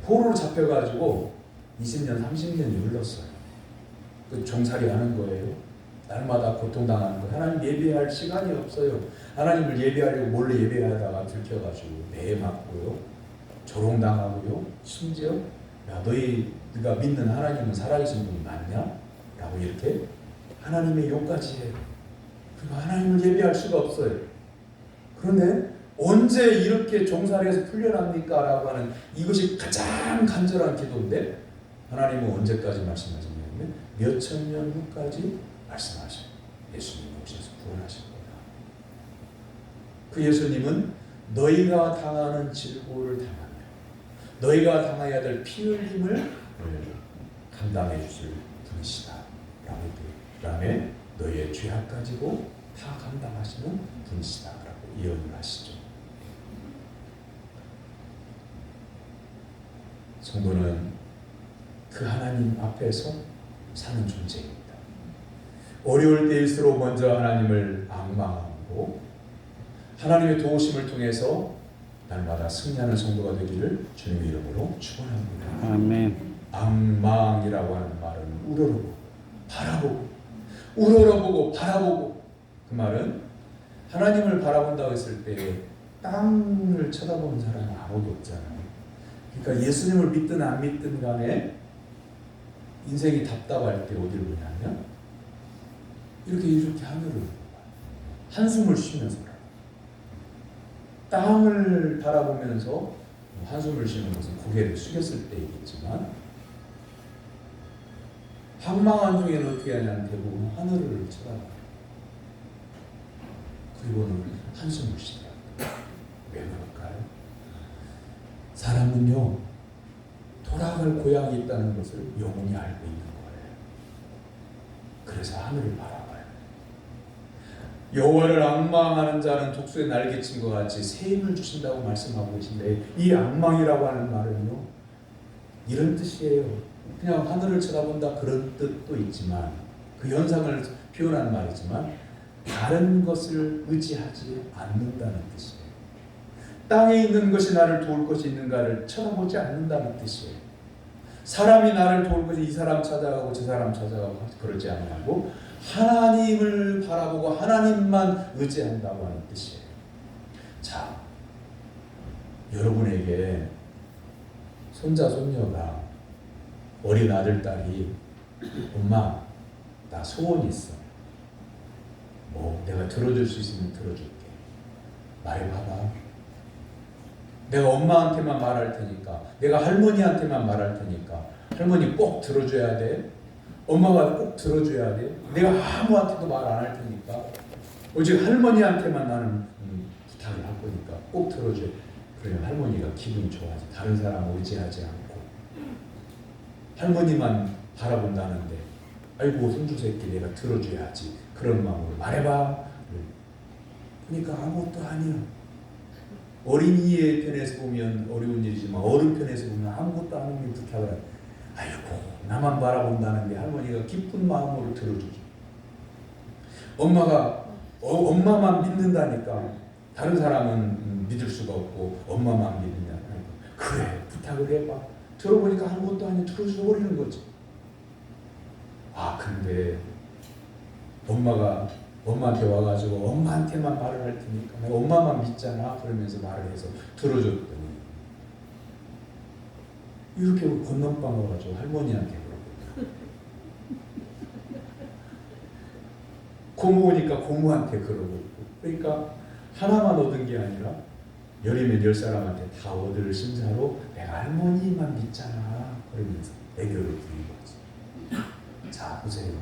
포로로 잡혀가지고 20년, 30년이 흘렀어요. 그 종살이 하는 거예요. 날마다 고통당하는 거예요. 하나님 예배할 시간이 없어요. 하나님을 예배하려고 몰래 예배하다가 들켜가지고 매 맞고요. 조롱당하고요. 심지어 야 너희가 믿는 하나님은 살아계신 분이 맞냐? 라고 이렇게 하나님의 욕까지 해요. 그리고 하나님을 예배할 수가 없어요. 그런데 언제 이렇게 종살이에서 풀려납니까? 라고 하는 이것이 가장 간절한 기도인데 하나님은 언제까지 말씀하시냐면 몇천 년 후까지 말씀하셔요. 예수님이 오셔서 구원하실 거다. 그 예수님은 너희가 당하는 질고를 당하며 너희가 당해야 될 피 흘림을 감당해 주실 분이시다. 그 다음에 너희의 죄악 가지고 다 감당하시는 분이시다. 라고 예언을 하시죠. 성도는 그 하나님 앞에서 사는 존재입니다. 어려울 때일수록 먼저 하나님을 앙망하고 하나님의 도우심을 통해서 날마다 승리하는 성도가 되기를 주님의 이름으로 축원합니다. 아멘. 앙망이라고 하는 말은 우러러보고 바라보고 우러러보고 바라보고 그 말은 하나님을 바라본다고 했을 때 땅을 쳐다보는 사람은 아무도 없잖아요. 그러니까 예수님을 믿든 안 믿든 간에 인생이 답답할 때 어디를 보냐면 이렇게 하늘을 한숨을 쉬면서 땅을 바라보면서 한숨을 쉬는 것은 고개를 숙였을 때이겠지만 방망한 중에는 어떻게 하냐면 대부분 하늘을 쳐다봐요. 그리고는 한숨을 쉬더라고요. 왜 그럴까요? 사람은요 돌아갈 고향이 있다는 것을 영원히 알고 있는 거예요. 그래서 하늘을 바라봐요. 여호와를 앙망하는 자는 독수의 날개친과 같이 새 힘을 주신다고 말씀하고 계신데 이 앙망이라고 하는 말은요 이런 뜻이에요. 그냥 하늘을 쳐다본다 그런 뜻도 있지만 그 현상을 표현하는 말이지만 다른 것을 의지하지 않는다는 뜻이에요. 땅에 있는 것이 나를 도울 것이 있는가를 쳐다보지 않는다는 뜻이에요. 사람이 나를 도울 것이 이 사람 찾아가고 저 사람 찾아가고 그러지 않고 하나님을 바라보고 하나님만 의지한다고 하는 뜻이에요. 자, 여러분에게 손자 손녀가 어린 아들 딸이 엄마 나 소원이 있어. 뭐 내가 들어줄 수 있으면 들어줄게. 말해봐봐. 내가 엄마한테만 말할 테니까 내가 할머니한테만 말할 테니까 할머니 꼭 들어줘야 돼. 엄마가 꼭 들어줘야 돼. 내가 아무한테도 말 안 할 테니까 오직 할머니한테만 나는 부탁을 할 거니까 꼭 들어줘. 그러면 할머니가 기분이 좋아지. 다른 사람 의지하지 않고 할머니만 바라본다는데 아이고 손주 새끼 내가 들어줘야지 그런 마음으로 말해봐. 그러니까 아무것도 아니야. 어린이의 편에서 보면 어려운 일이지만 어른 편에서 보면 아무것도 아닌 부탁을 해. 아이고 나만 바라본다는데 할머니가 기쁜 마음으로 들어주죠. 엄마만 믿는다니까 다른 사람은 믿을 수가 없고 엄마만 믿느냐. 그래 부탁을 해봐. 들어보니까 아무것도 아니야. 들어줘 버리는 거지. 아 근데 엄마한테 와가지고 엄마한테만 말을 할 테니까 내가 엄마만 믿잖아 그러면서 말을 해서 들어줬더니 이렇게 건넌방 와가지고 할머니한테 그러고 고모니까 고모한테 그러고 그러니까 하나만 얻은 게 아니라 열이면 10사람한테 다 얻을 심사로 내가 할머니만 믿잖아 그러면서 애교를 부리고 하지. 자 보세요.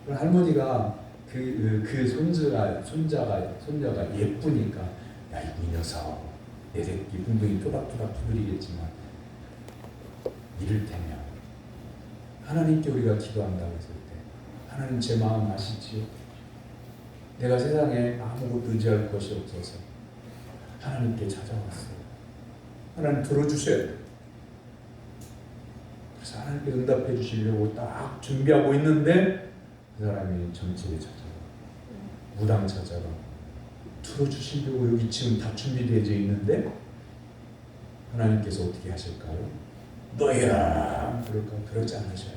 할머니가 그 손자가 예쁘니까 야 이 녀석 내 새끼 붕둥이 토닥토닥 두드리겠지만 이를테면 하나님께 우리가 기도한다고 했을 때 하나님 제 마음 아시지요? 내가 세상에 아무것도 의지할 것이 없어서 하나님께 찾아왔어요. 하나님 들어주셔야 돼요. 그래서 하나님께 응답해 주시려고 딱 준비하고 있는데 그 사람이 정치에 찾아가 무당 찾아가 들어주시려고 여기 지금 다 준비되어 있는데 하나님께서 어떻게 하실까요? 너희라 그럴까? 그러지 않으셔요.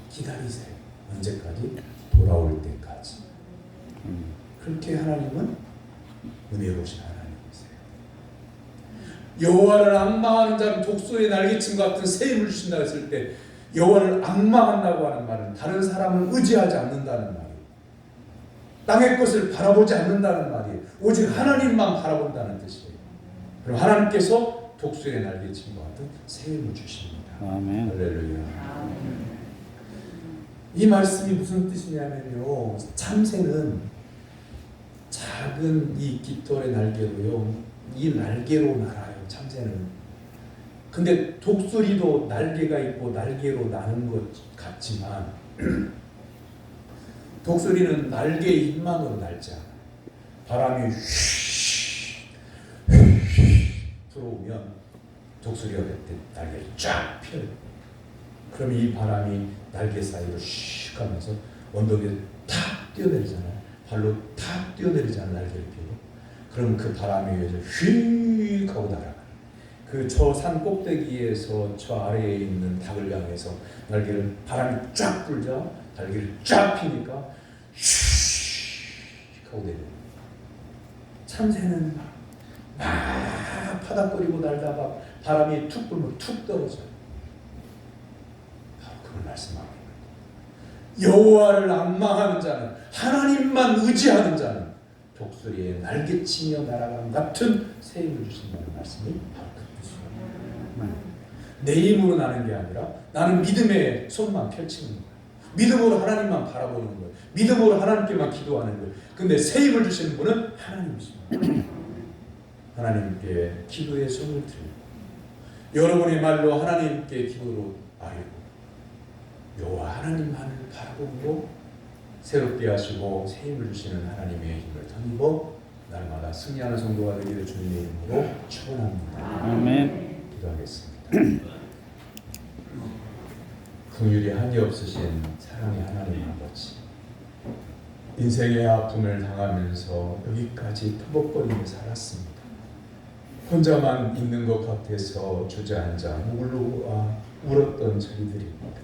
기다리세요. 언제까지? 돌아올 때까지. 그렇게 하나님은 은혜로우신 하나님이세요. 여호와를 앙망하는 자는 독수리의 날개침 같은 새 힘을 주신다 했을 때 여호와를 앙망한다고 하는 말은 다른 사람을 의지하지 않는다는 말이에요. 땅의 것을 바라보지 않는다는 말이에요. 오직 하나님만 바라본다는 뜻이에요. 그럼 하나님께서 독수리의 날개침과 같은 새 힘을 주십니다. 아멘. 할렐루야. 이 말씀이 무슨 뜻이냐면요. 참새는 작은 이 깃털의 날개로요. 이 날개로 날아요. 참새는. 근데 독수리도 날개가 있고 날개로 나는 것 같지만 독수리는 날개의 힘만으로 날지 않아요. 바람이 휘 불어오면 독수리가 그때 날개를 쫙 펴요. 그럼 이 바람이 날개 사이로 슉 하면서 언덕에 탁 뛰어내리잖아요. 발로 탁 뛰어내리잖아요. 날개를 펴고. 그럼 그 바람에 의해서 휙 하고 날아가요. 그 저 산 꼭대기에서 저 아래에 있는 닭을 향해서 날개를 바람이 쫙 불자 날개를 쫙 피니까 슉 하고 내려요. 참새는 막 파닥거리고 날다가 바람이 툭 불면 툭 떨어져요. 바로 그걸 말씀하는 거예요. 여호와를 앙망하는 자는 하나님만 의지하는 자는 독수리의 날개치며 날아가는 같은 새 힘을 주신다는 말씀이 바로 그 뜻이에요. 내 힘으로 나는 게 아니라 나는 믿음의 손만 펼치는 거예요. 믿음으로 하나님만 바라보는 거예요. 믿음으로 하나님께만 기도하는 거예요. 근데 새 힘을 주시는 분은 하나님이십니다. 하나님께 기도의 손을 들고 여러분의 말로 하나님께 기도로 아뢰고 여호와 하나님만을 바라보고 새롭게 하시고 새 힘을 주시는 하나님의 힘을 덧입어 날마다 승리하는 성도가 되기를 주님의 이름으로 축원합니다. 아멘. 기도하겠습니다. 긍휼이 한이 없으신 사랑의 하나님 아버지, 인생의 아픔을 당하면서 여기까지 터벅거리며 살았습니다. 혼자만 있는 것 같아서 주저앉아 울었던 저희들입니다.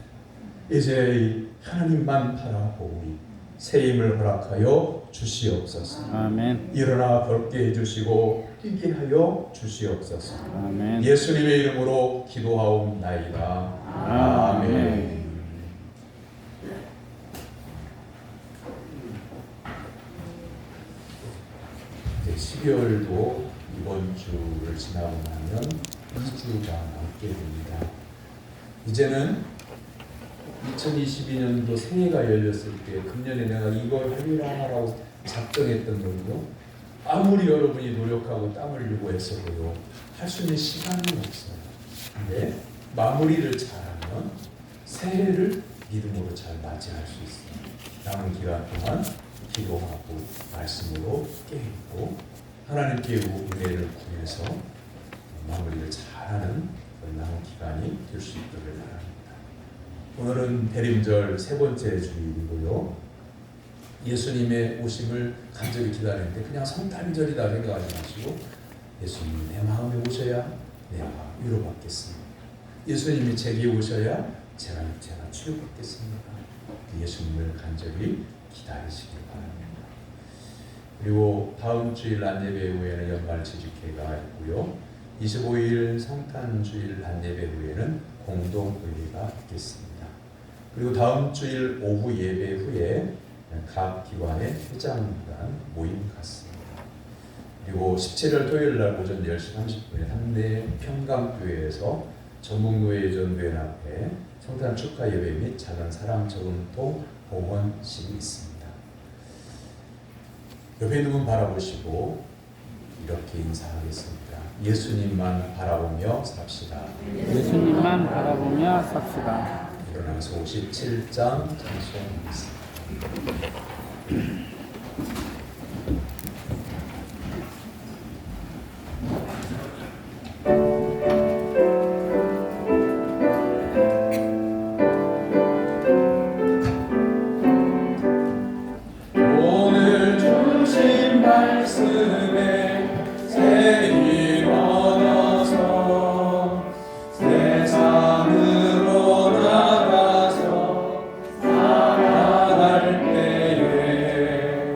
이제 하나님만 바라보니 새 힘을 허락하여 주시옵소서. 아멘. 일어나 걷게 해주시고 뛰게 하여 주시옵소서. 아멘. 예수님의 이름으로 기도하옵나이다. 아멘. 이제 12월도 이번 주를 지나고 나면 2주가 남게 됩니다. 이제는 2022년도 새해가 열렸을 때 금년에 내가 이걸 하리라라고 작정했던 걸요. 아무리 여러분이 노력하고 땀을 흘리고 했어도요. 할 수 있는 시간이 없어요. 근데 마무리를 잘하면 새해를 믿음으로 잘 맞이할 수 있습니다. 남은 기간 동안 기도하고 말씀으로 깨닫고 하나님께 은혜를 구해서 마무리를 잘하는 남은 기간이 될 수 있기를 바랍니다. 오늘은 대림절 세 번째 주일이고요. 예수님의 오심을 간절히 기다리는데 그냥 성탄절이다 생각하지 마시고 예수님이 내 마음에 오셔야 내가 위로받겠습니다. 예수님이 제게 오셔야 제가 치유받겠습니다. 예수님을 간절히 기다리시길 바랍니다. 그리고 다음 주일 안예배 후에는 연말 지직회가 있고요. 25일 성탄주일 안예배 후에는 공동의회가 있겠습니다. 그리고 다음 주일 오후 예배 후에 각 기관의 회장단 모임 갖습니다. 그리고 17일 토요일 날 오전 10시 30분에 한대 평강교회에서 전북노예 전도회 앞에 성탄 축하 예배 및 작은 사랑 저금통 봉헌식이 있습니다. 옆에 있는 분 바라보시고 이렇게 인사하겠습니다. 예수님만 바라보며 삽시다. 예수님만 바라보며 삽시다. 일어나서 57장 찬송하겠습니다. 오늘 주신 말씀에 새 일어나서 세상으로 나가서 살아갈 때에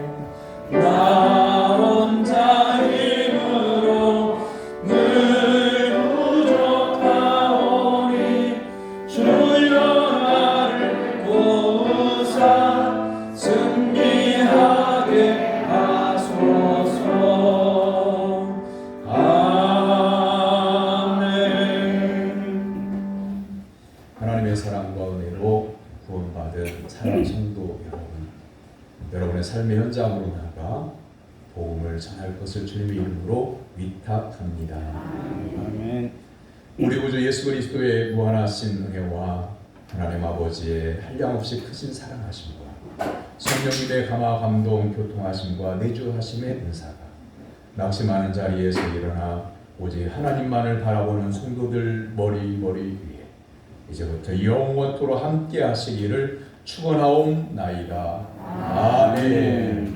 나 혼자 힘으로 늘 부족하오니 주여 나를 도우사 승리하게 하소서. 아멘. 하나님의 사랑과 은혜로 구원받은 사랑 성도 여러분의 삶의 현장으로 나가 복음을 전할 것을 주님의 이름으로 위탁합니다. 아멘. 우리 구주 예수 그리스도의 무한하신 은혜와 하나님 아버지의 한량없이 크신 사랑하심과 성령님의 감화 감동 교통하심과 내주하심의 은사가 낙심하는 자리에서 일어나 오직 하나님만을 바라보는 성도들 머리 위에 이제부터 영원토록 함께 하시기를 축원하옵나이다. 아멘.